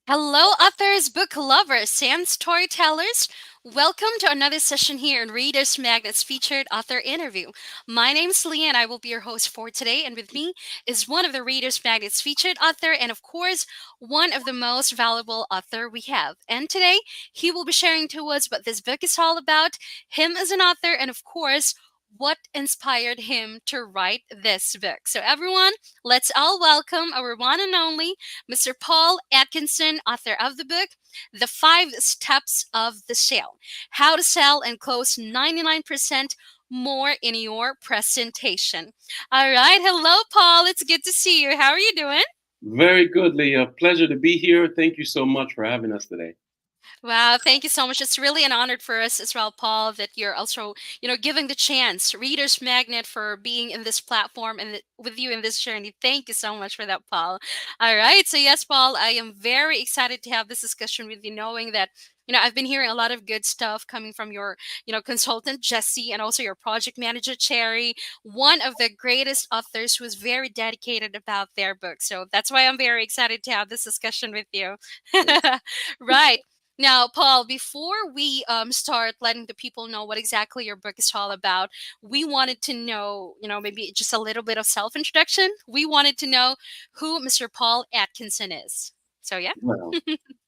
Hello, authors, book lovers, and storytellers. Welcome to another session here in Readers Magnet's featured author interview. My name's Leah, and I will be your host for today. And with me is one of the Readers Magnet's featured author, and of course, one of the most valuable author we have. And today, he will be sharing to us what this book is all about, him as an author, and of course, what inspired him to write this book. So, everyone, let's all welcome our one and only Mr. Paul Atkinson, author of the book, The Five Steps of the Sale: How to Sell and Close 99% More in Your Presentation. All right. Hello, Paul. It's good to see you. How are you doing? Very good, Leah. Pleasure to be here. Thank you so much for having us today. Wow, thank you so much. It's really an honor for us as well, Paul, that you're also, giving the chance, Reader's Magnet, for being in this platform and with you in this journey. Thank you so much for that, Paul. All right. So, yes, Paul, I am very excited to have this discussion with you, knowing that, I've been hearing a lot of good stuff coming from your, consultant, Jesse, and also your project manager, Cherry, one of the greatest authors who is very dedicated about their book. So that's why I'm very excited to have this discussion with you. Right. Now, Paul, before we start letting the people know what exactly your book is all about, we wanted to know, maybe just a little bit of self introduction. We wanted to know who Mr. Paul Atkinson is. So, yeah. Well,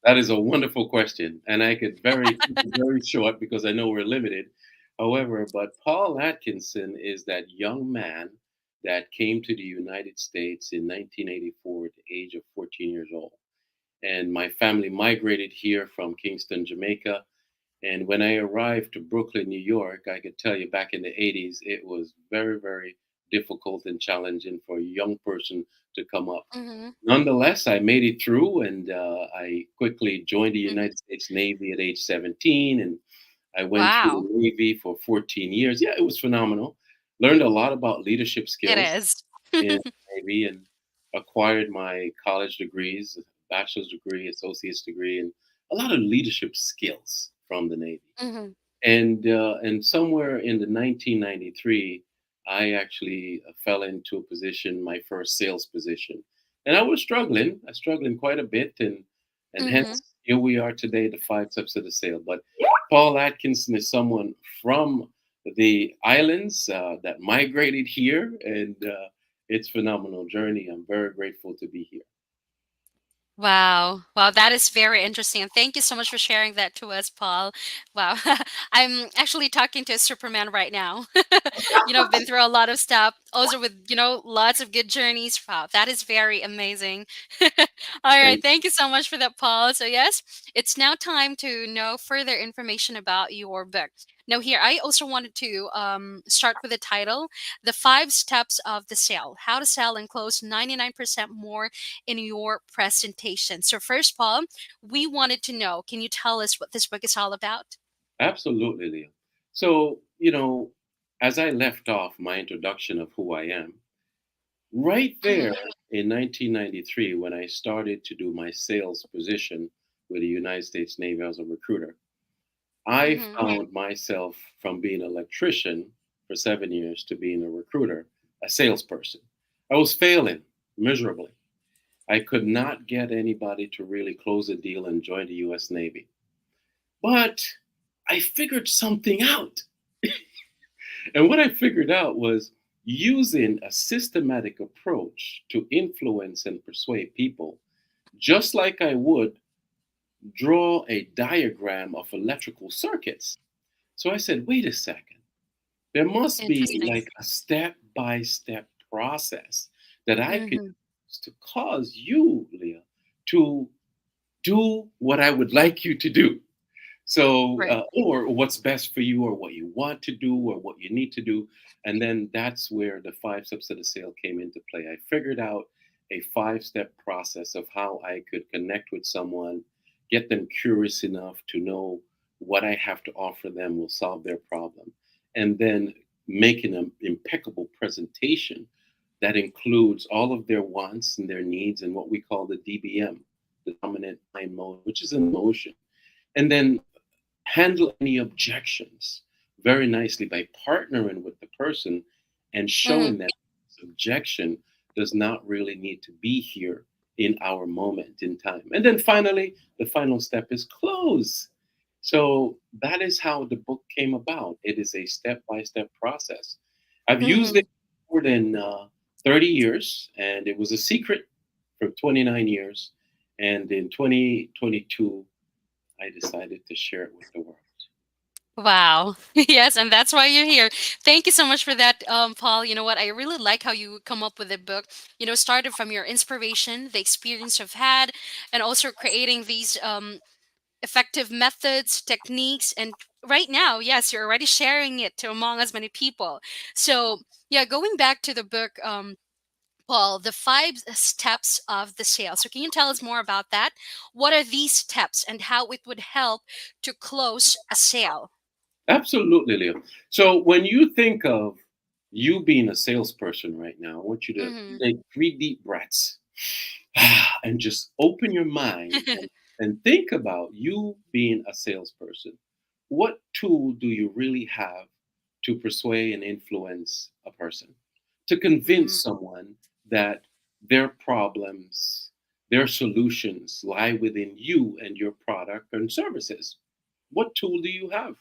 that is a wonderful question, and I could keep it very short because I know we're limited. However, but Paul Atkinson is that young man that came to the United States in 1984 at the age of 14 years old. And my family migrated here from Kingston, Jamaica. And when I arrived to Brooklyn, New York, I could tell you back in the 80s, it was very difficult and challenging for a young person to come up. Hmm. Nonetheless, I made it through and I quickly joined the Hmm. United States Navy at age 17. And I went through Wow, the Navy for 14 years. Yeah, it was phenomenal. Learned a lot about leadership it skills is. in the Navy and acquired my college degrees, bachelor's degree, associate's degree, and a lot of leadership skills from the Navy. Hmm. And somewhere in the 1993, I actually fell into a position, my first sales position, and I was struggling. I struggling quite a bit, and Hmm. hence here we are today, the five steps of the sale. But Paul Atkinson is someone from the islands that migrated here, and it's phenomenal journey. I'm very grateful to be here. Wow. Wow, that is very interesting. And thank you so much for sharing that to us, Paul. Wow. I'm actually talking to a Superman right now. Been through a lot of stuff, also with, lots of good journeys. Wow, that is very amazing. All right. Thank Thank you so much for that, Paul. So, yes, it's now time to know further information about your book. Now, here, I also wanted to start with the title: The Five Steps of the Sale: How to Sell and Close 99% More in Your Presentation. So, first, Paul, we wanted to know, can you tell us what this book is all about? Absolutely, Leo. So, as I left off my introduction of who I am, right there Mm-hmm. in 1993, when I started to do my sales position with the United States Navy as a recruiter, I Mm-hmm. found myself from being an electrician for 7 years to being a recruiter, a salesperson. I was failing miserably. I could not get anybody to really close a deal and join the US Navy. But I figured something out. And what I figured out was using a systematic approach to influence and persuade people, just like I would draw a diagram of electrical circuits. So I said, wait a second, there must be Interesting. like a step by step process that I could Mm-hmm. use to cause you, Leah, to do what I would like you to do. So, Right. or what's best for you, or what you want to do, or what you need to do. And then that's where the five steps of the sale came into play. I figured out a five-step process of how I could connect with someone, get them curious enough to know what I have to offer them will solve their problem, and then making an impeccable presentation that includes all of their wants and their needs and what we call the DBM, the dominant mind mode, which is an emotion. And then handle any objections very nicely by partnering with the person and Mm-hmm. showing that this objection does not really need to be here in our moment in time. And then finally, the final step is close. So that is how the book came about. It is a step by step process. I've used it Mhm. more than 30 years, and it was a secret for 29 years. And in 2022, I decided to share it with the world. Wow. Yes, and that's why you're here. Thank you so much for that, Paul. You know what? I really like how you come up with a book. Started from your inspiration, the experience you've had, and also creating these effective methods, techniques, and right now, yes, you're already sharing it to among as many people. So, yeah, going back to the book, Paul, the five steps of the sale. So, can you tell us more about that? What are these steps and how it would help to close a sale? Absolutely, Leo. So when you think of you being a salesperson right now, I want you to Mm-hmm. take 3 deep breaths and just open your mind and think about you being a salesperson. What tool do you really have to persuade and influence a person? To convince someone that their problems, their solutions lie within you and your product and services. What tool do you have?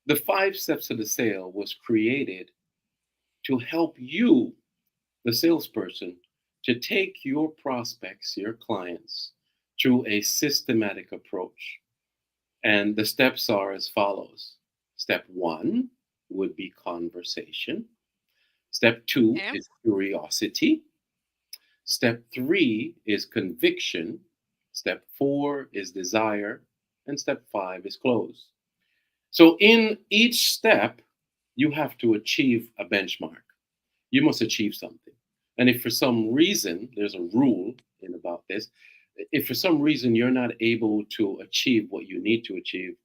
The 5 steps of the sale was created to help you, the salesperson, to take your prospects, your clients, through a systematic approach. And the steps are as follows. Step 1 would be conversation. Step 2 Okay. is curiosity. Step 3 is conviction. Step 4 is desire. And step 5 is close. So in each step, you have to achieve a benchmark. You must achieve something. And if for some reason, there's a rule in about this, if for some reason you're not able to achieve what you need to achieve,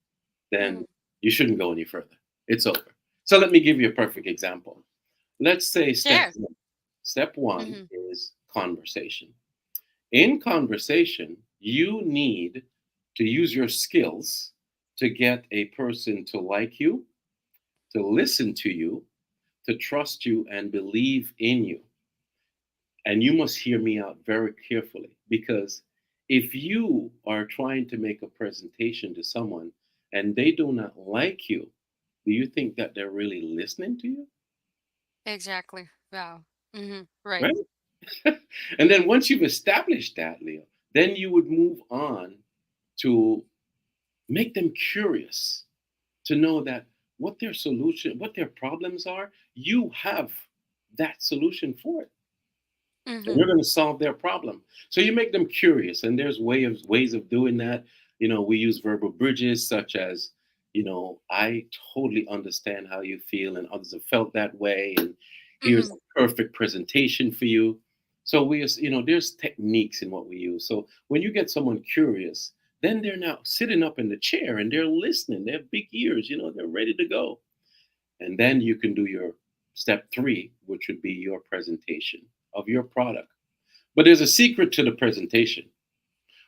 then Mhm. you shouldn't go any further. It's over. So let me give you a perfect example. Let's say step Sure. one. Step one Mhm. is conversation. In conversation, you need to use your skills to get a person to like you, to listen to you, to trust you, and believe in you. And you must hear me out very carefully because if you are trying to make a presentation to someone and they do not like you, do you think that they're really listening to you? Exactly. Wow. Right. Right? And then once you've established that, Leo, then you would move on to make them curious to know that what their problems are, you have that solution for it. And you're Mhm. going to solve their problem. So you make them curious, and there's ways of doing that. We use verbal bridges such as, I totally understand how you feel, and others have felt that way, and here's Mhm. a perfect presentation for you. So there's techniques in what we use. So when you get someone curious, then they're now sitting up in the chair and they're listening. They have big ears, they're ready to go. And then you can do your step 3, which would be your presentation of your product. But there's a secret to the presentation.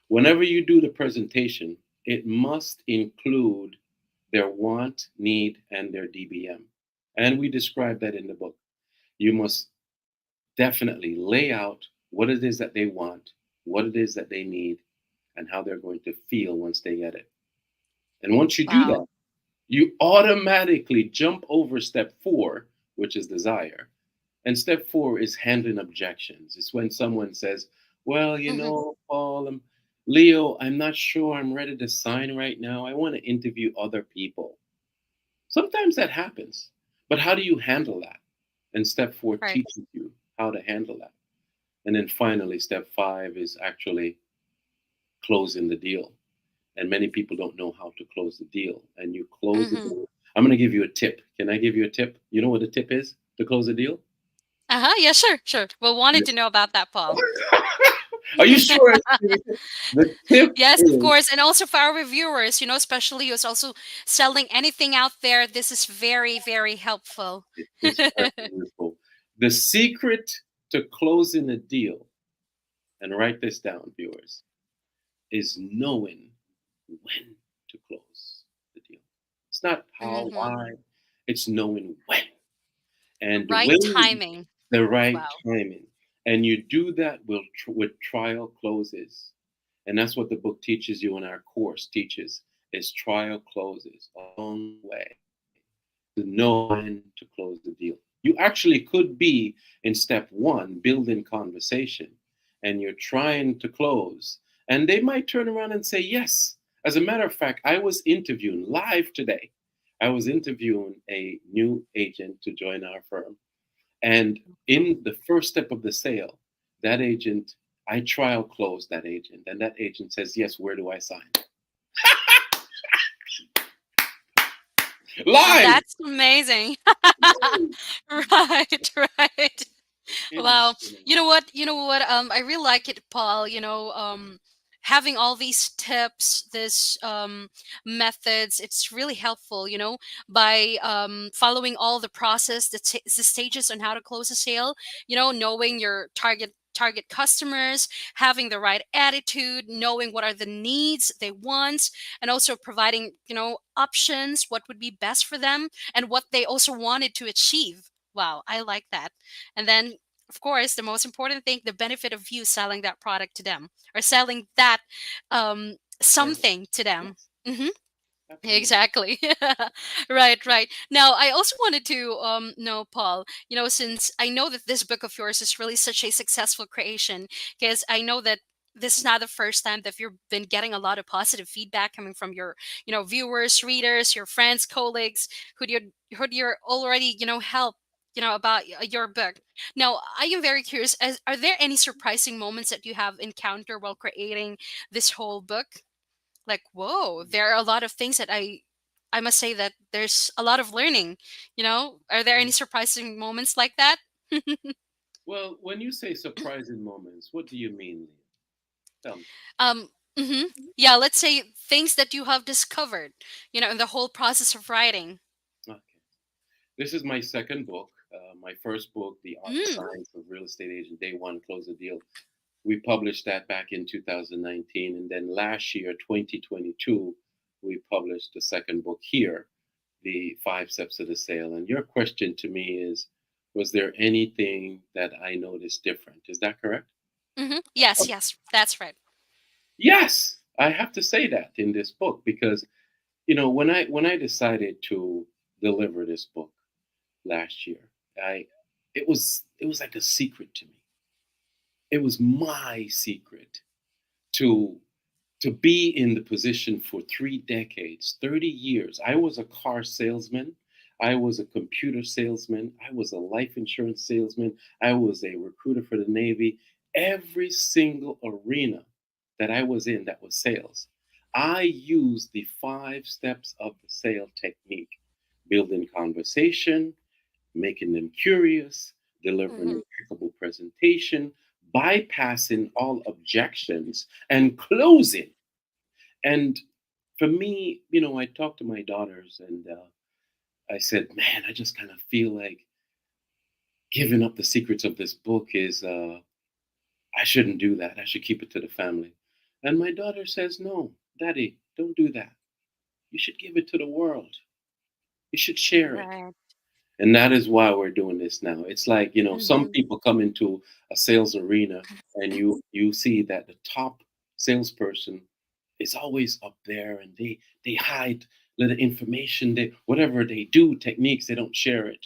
Whenever you do the presentation, it must include their want, need, and their DBM. And we describe that in the book. You must definitely lay out what it is that they want, what it is that they need, and how they're going to feel once they get it. And once you do that, Wow. you automatically jump over step 4, which is desire. And step 4 is handling objections. It's when someone says, well, Mhm. Paul, Leo, I'm not sure I'm ready to sign right now. I want to interview other people. Sometimes that happens. But how do you handle that? And step 4 Right. teaches you how to handle that. And then finally, step 5 is actually closing the deal. And many people don't know how to close the deal. And you close the Mhm. deal. I'm going to give you a tip. Can I give you a tip? You know what the tip is to close a deal? Uh-huh. Yeah, sure, sure. Well, wanted to know about that, Paul. Are you sure? The tip Yes, of is course. And also for our viewers, especially who's also selling anything out there, this is very, very helpful. it's very useful. The secret to closing a deal, and write this down, viewers, is knowing when to close the deal. It's not how, Mhm. why, it's knowing when. The And right when timing. the right Wow. timing. And you do that with trial closes. And that's what the book teaches you in our course teaches is trial closes along the way to know when to close the deal. You actually could be in step one, building conversation, and you're trying to close. And they might turn around and say yes. As a matter of fact, I was interviewing live today. I was interviewing a new agent to join our firm. And in the first step of the sale, that agent, I trial closed that agent, and that agent says, yes, where do I sign? Live! That's amazing. Right, right. Wow. Interesting. I really like it, Paul. Having all these tips, this methods, it's really helpful, by following all the process, the stages on how to close a sale, knowing your target customers, having the right attitude, knowing what are the needs they want, and also providing, options, what would be best for them, and what they also wanted to achieve. Wow, I like that. And then, of course, the most important thing, the benefit of you selling that product to them, or selling that Service. something to them. Yes, Hmm. absolutely. Exactly. Right, right. Now, I also wanted to know, Paul, since I know that this book of yours is really such a successful creation, because I know that this is not the first time that you've been getting a lot of positive feedback coming from your, viewers, readers, your friends, colleagues, who you're already, help, about your book. Now, I am very curious, are there any surprising moments that you have encountered while creating this whole book? Like, whoa, there are a lot of things that I must say that there's a lot of learning. Are there any Mhm. surprising moments like that? Well, when you say surprising moments, what do you mean, Leah? Tell me. um hmm yeah, let's say things that you have discovered, in the whole process of writing. Okay. This is my second book. My first book, The Art and Mm. Science of Real Estate Agent Day One, Close a Deal. We published that back in 2019. And then last year, 2022, we published the second book here, The Five Steps of the Sale. And your question to me is, was there anything that I noticed different? Is that correct? Yes, yes, that's right. Yes, I have to say that in this book because when I decided to deliver this book last year, I it was like a secret to me. It was my secret to be in the position for 3 decades, 30 years. I was a car salesman. I was a computer salesman. I was a life insurance salesman. I was a recruiter for the Navy. Every single arena that I was in that was sales, I used the 5 steps of the sale technique building conversation, making them curious, delivering Hmm. impeccable presentation, bypassing all objections, and closing. And for me, I talked to my daughters and I said, man, I just kind of feel like giving up the secrets of this book is, I shouldn't do that. I should keep it to the family. And my daughter says, no, Daddy, don't do that. You should give it to the world. You should share it. Right. And that is why we're doing this now. It's like, some Hmm. people come into a sales arena and you see that the top salesperson is always up there and they hide little information, they whatever they do, techniques, they don't share it.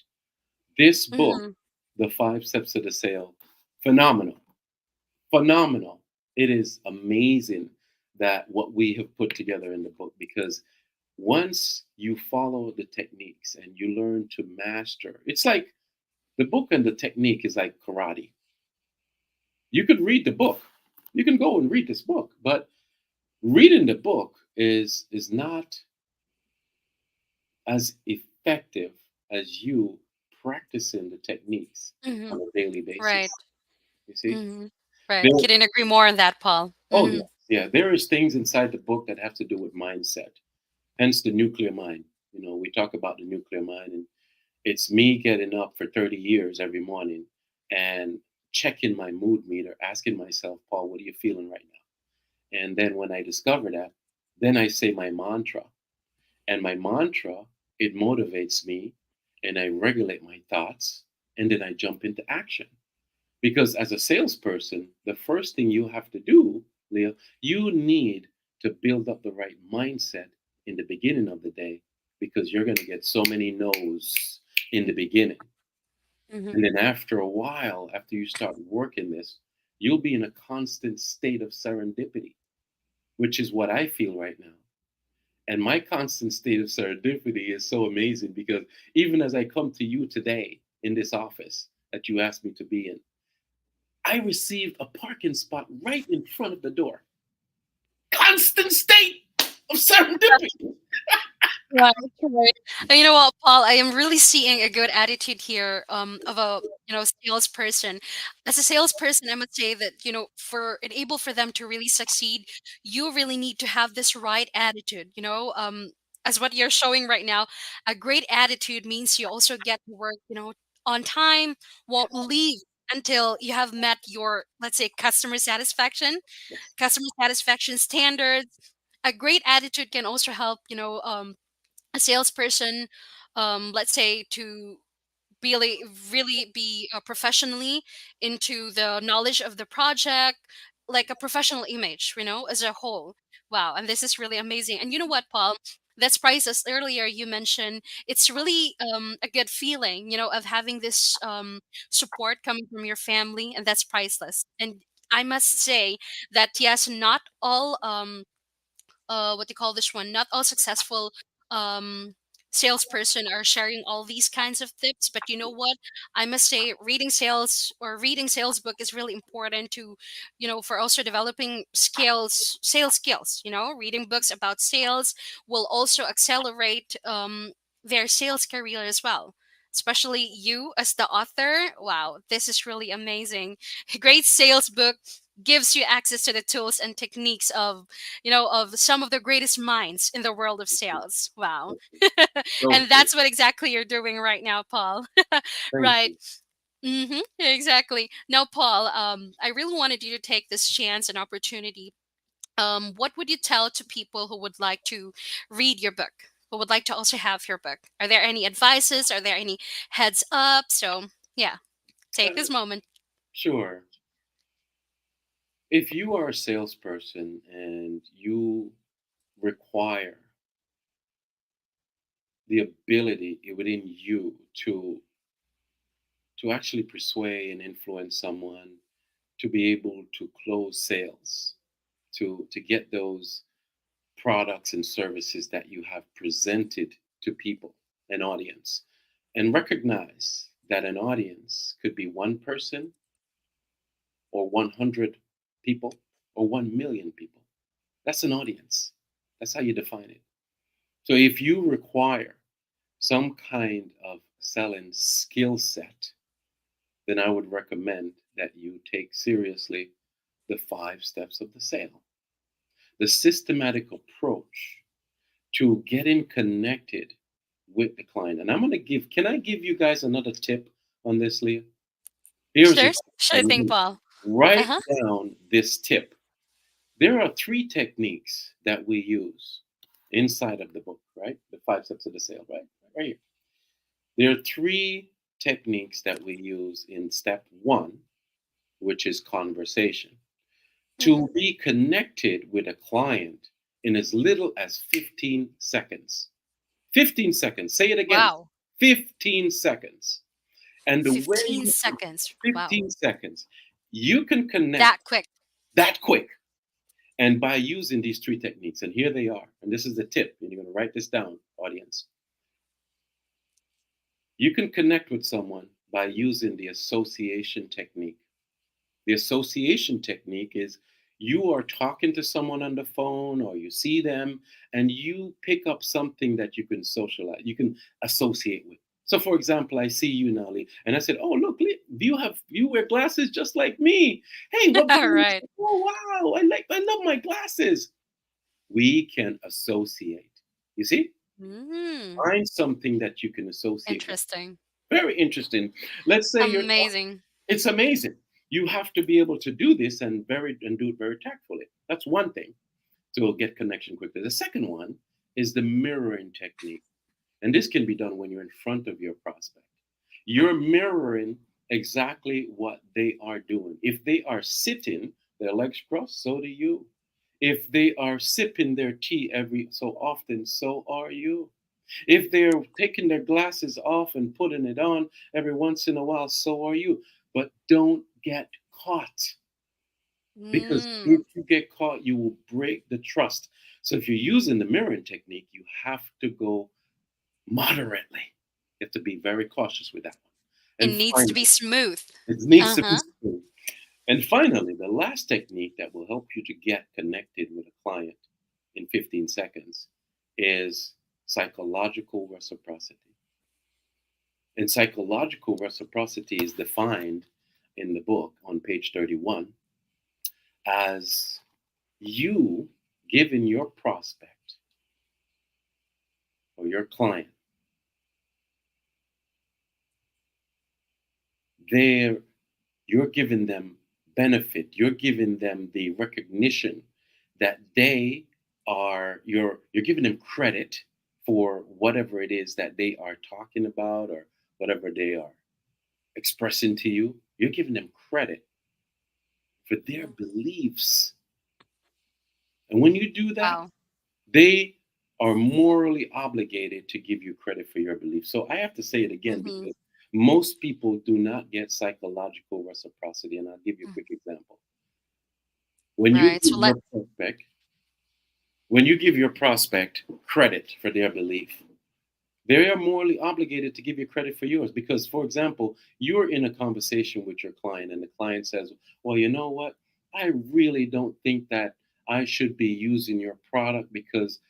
This book, Hmm. The 5 Steps of the Sale, phenomenal. Phenomenal. It is amazing that what we have put together in the book because once you follow the techniques and you learn to master, it's like the book and the technique is like karate. You could read the book. You can go and read this book, but reading the book is not as effective as you practicing the techniques Hmm. on a daily Right. basis. You see? Hmm. Right, There couldn't agree more on that, Paul. oh Hmm. yeah. Yeah, there is things inside the book that have to do with mindset. Hence the nuclear mind. We talk about the nuclear mind and it's me getting up for 30 years every morning and checking my mood meter, asking myself, Paul, what are you feeling right now? And then when I discover that, then I say my mantra. And my mantra, it motivates me and I regulate my thoughts and then I jump into action. Because as a salesperson, the first thing you have to do, Leah, you need to build up the right mindset in the beginning of the day, because you're going to get so many no's in the beginning. Hmm. And then after a while, after you start working this, you'll be in a constant state of serendipity, which is what I feel right now. And my constant state of serendipity is so amazing, because even as I come to you today in this office that you asked me to be in, I received a parking spot right in front of the door. Constant state of serendipity. Right, right. And you know what, Paul? I am really seeing a good attitude here, of a salesperson. As a salesperson, I must say that for enable for them to really succeed, you really need to have this right attitude. As what you're showing right now, a great attitude means you also get to work, on time, won't leave until you have met your, let's say, Yes. customer satisfaction standards. A great attitude can also help, a salesperson, let's say, to really really be professionally into the knowledge of the project, like a professional image, as a whole. Wow, and this is really amazing. And you know what, Paul? That's priceless. Earlier you mentioned it's really a good feeling, of having this support coming from your family, and that's priceless. And I must say that yes, not all what do you call this one? Not all successful um salesperson are sharing all these kinds of tips, but you know what? I must say reading sales book is really important to, for also developing sales skills. Reading books about sales will also accelerate their sales career as well. Especially you as the author. Wow, this is really amazing. A great sales book gives you access to the tools and techniques of some of the greatest minds in the world of sales. Wow. So And that's what exactly you're doing right now, Paul. thank Right. you. Exactly. Now, Paul, I really wanted you to take this chance and opportunity. What would you tell to people who would like to read your book, who would like to also have your book? Are there any advices? Are there any heads up? So, yeah, take Uh, this moment. sure. If you are a salesperson and you require the ability within you to actually persuade and influence someone, to be able to close sales, to get those products and services that you have presented to people, an audience, and recognize that an audience could be one person or 100 people or 1 million people. That's an audience. That's how you define it. So if you require some kind of selling skill set, then I would recommend that you take seriously the 5 steps of the sale, the systematic approach to getting connected with the client. And I'm going to can I give you guys another tip on this, Leah? Here's a Sure, tip, sure and thing, you Paul. Uh write huh. down this tip. There are 3 techniques that we use inside of the book, right? The 5 steps of the sale, right? Right here. There are 3 techniques that we use in step 1, which is conversation, Hmm. to be connected with a client in as little as 15 seconds. 15 seconds. Say it again. Wow. 15 seconds. And the way 15 you seconds. Wow. 15 seconds, you can connect That quick. that quick. And by using these 3 techniques, and here they are, and this is the tip, and you're going to write this down, audience. You can connect with someone by using the association technique. The association technique is you are talking to someone on the phone or you see them and you pick up something that you can socialize, you can associate with. So for example, I see you, Nali, and I said, "Oh, look, you wear glasses just like me. Hey, what brand?" Right. "Oh, wow, I love my glasses." We can associate. You see? Mm, Find something that you can associate with. interesting. Very interesting. Let's say you're Amazing. it's amazing. You have to be able to do this and do it very tactfully. That's one thing to get connection quickly. The second one is the mirroring technique. And this can be done when you're in front of your prospect. You're mirroring exactly what they are doing. If they are sitting, their legs crossed, so do you. If they are sipping their tea every so often, so are you. If they're taking their glasses off and putting it on every once in a while, so are you. But don't get caught, because if Mm. you get caught, you will break the trust. So if you're using the mirroring technique, you have to go moderately. You have to be very cautious with that one. It And needs to be finally, smooth. it needs to be Uh-huh. smooth. And finally, the last technique that will help you to get connected with a client in 15 seconds is psychological reciprocity. And psychological reciprocity is defined in the book on page 31 as you giving your prospect or your client their, you're giving them benefit, you're giving them the recognition that they are, you're giving them credit for whatever it is that they are talking about or whatever they are expressing to you. You're giving them credit for their beliefs. And when you do that, Wow. they are morally obligated to give you credit for your beliefs. So I have to say it again Mhm. because most people do not get psychological reciprocity. And I'll give you a Mm. quick example. When you Right. give So let your prospect, when you give your prospect credit for their belief, they are morally obligated to give you credit for yours. Because, for example, you're in a conversation with your client, and the client says, "Well, you know what? I really don't think that I should be using your product because,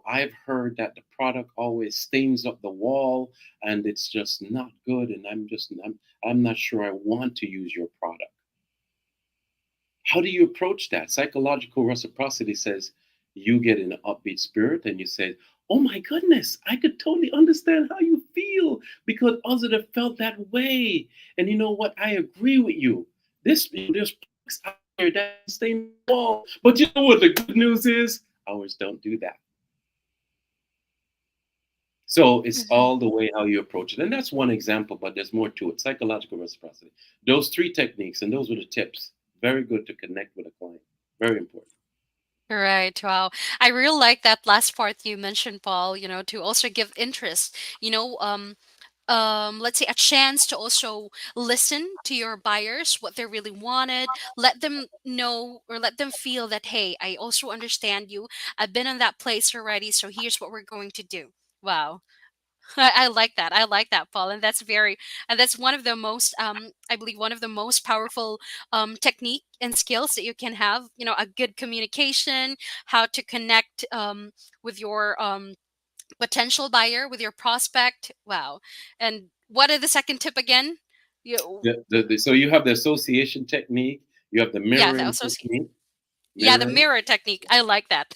I've heard that the product always stains up the wall and it's just not good. And I'm not sure I want to use your product." How do you approach that? Psychological reciprocity says you get in an upbeat spirit and you say, "Oh my goodness, I could totally understand how you feel because others have felt that way. And you know what? I agree with you. There's products out there that stain the wall. But you know what the good news is? Ours don't do that." So it's Mhm. all the way how you approach it. And that's one example, but there's more to it. Psychological reciprocity. Those three techniques, and those were the tips. Very good to connect with a client. Very important. Right. Wow. I really like that last part you mentioned, Paul, to also give interest, let's say a chance to also listen to your buyers, what they really wanted. Let them know or let them feel that, hey, I also understand you. I've been in that place already. So here's what we're going to do. Wow. I like that. I like that, Paul, and that's one of the most, I believe, one of the most powerful technique and skills that you can have. A good communication, how to connect with your potential buyer, with your prospect. Wow. And what are the second tip again? You, So you have the association technique, you have the yeah, that mirroring also technique, Yeah, the mirroring. mirror technique. I like that.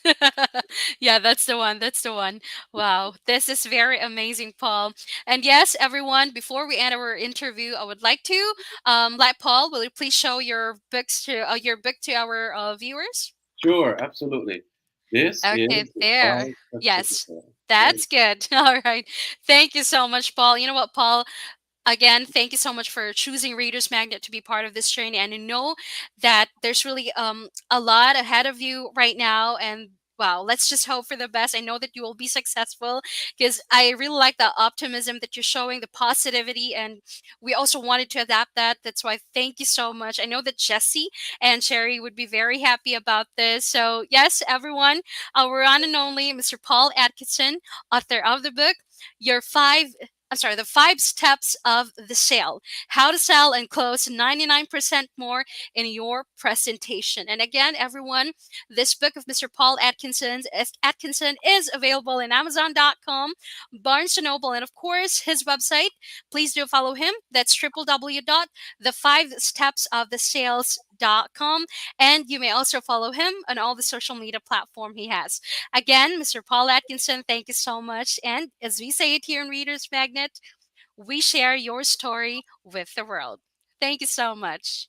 Yeah, that's the one. That's the one. Wow, this is very amazing, Paul. And yes, everyone, before we end our interview, I would like to let Paul, will you please show your book to our viewers? Sure, absolutely. This is Okay, the there. 5 steps of the Yes, sale. Very that's good. All right. Thank you so much, Paul. You know what, Paul? Again, thank you so much for choosing Reader's Magnet to be part of this journey. And to know that there's really a lot ahead of you right now. And wow, let's just hope for the best. I know that you will be successful because I really like the optimism that you're showing, the positivity. And we also wanted to adapt that. That's why thank you so much. I know that Jesse and Sherry would be very happy about this. So, yes, everyone, our one and only Mr. Paul Atkinson, author of the book, Your Five the 5 steps of the sale. How to sell and close 99% more in your presentation. And again, everyone, this book of Mr. Paul Atkinson is available in Amazon.com, Barnes& and Noble, and of course, his website. Please do follow him. That's www.the5stepsofthesales.com. And you may also follow him on all the social media platform he has. Again, Mr. Paul Atkinson, thank you so much. And as we say it here in Reader's Magnet, we share your story with the world. Thank you so much.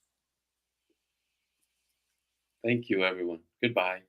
Thank you, everyone. Goodbye.